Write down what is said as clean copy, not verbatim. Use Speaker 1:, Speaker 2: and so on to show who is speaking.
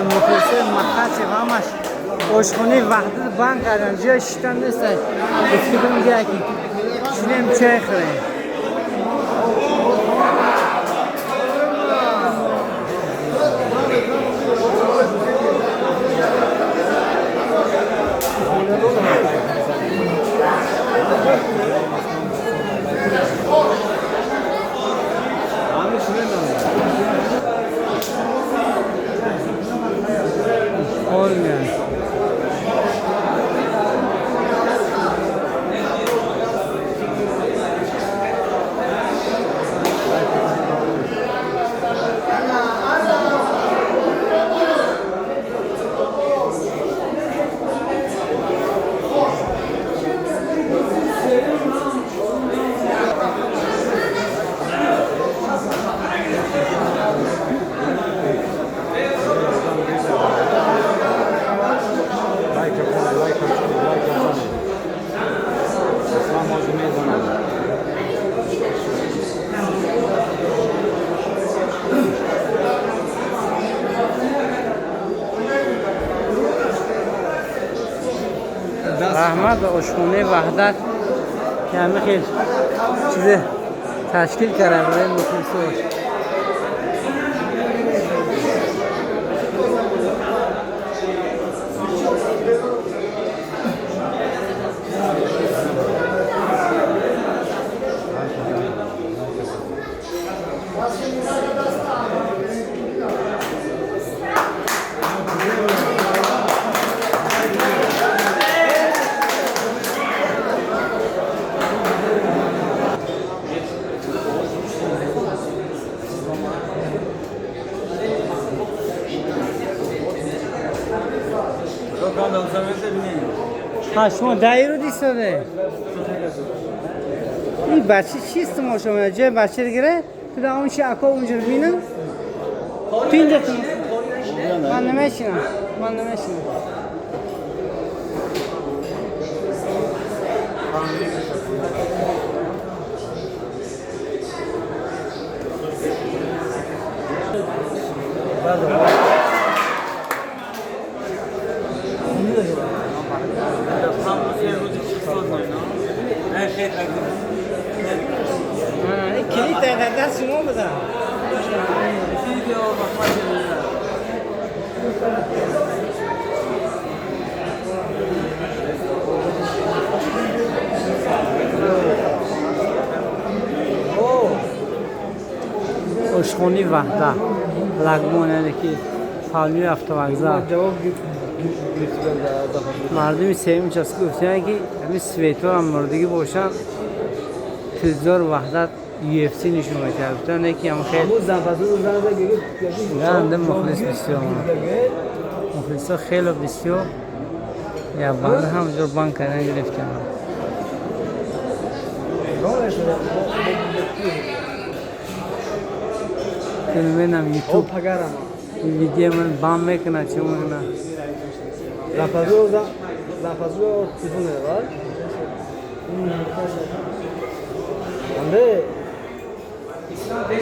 Speaker 1: مخلصه مخصی همش آشخانه وحدت بند کردن جای شیطان نیستن گفتی بریم گرکی شنیم چای خوریم olmuyor. رحمت و آشخانه وحدت که همه خیلی چیز تشکیل کرده برای مخلصات ها شما دایی رو دیستاده این بچه چیست ما شما جای بچه رو گره تو دا اون چی اکا اونجا رو بینم تو اینجا تو من نمیشینم کلید در دست شما بدم آشخانه وحدت لگمانه که فعالی رفت و اگزار مردمی سیمی چاست گفتن که همین سویتور هم مردگی باشن تلویزیون وحدت UFC نشون میده گفتن که هم خیلی گنده مخلص بسیار مخلصا خیلی بسیار یا بنده همجور بانک کردن گرفتن که میبینم یوتیوب این ویدیو من بام میکنه چه میکنه
Speaker 2: لفظو تلفون var. Ande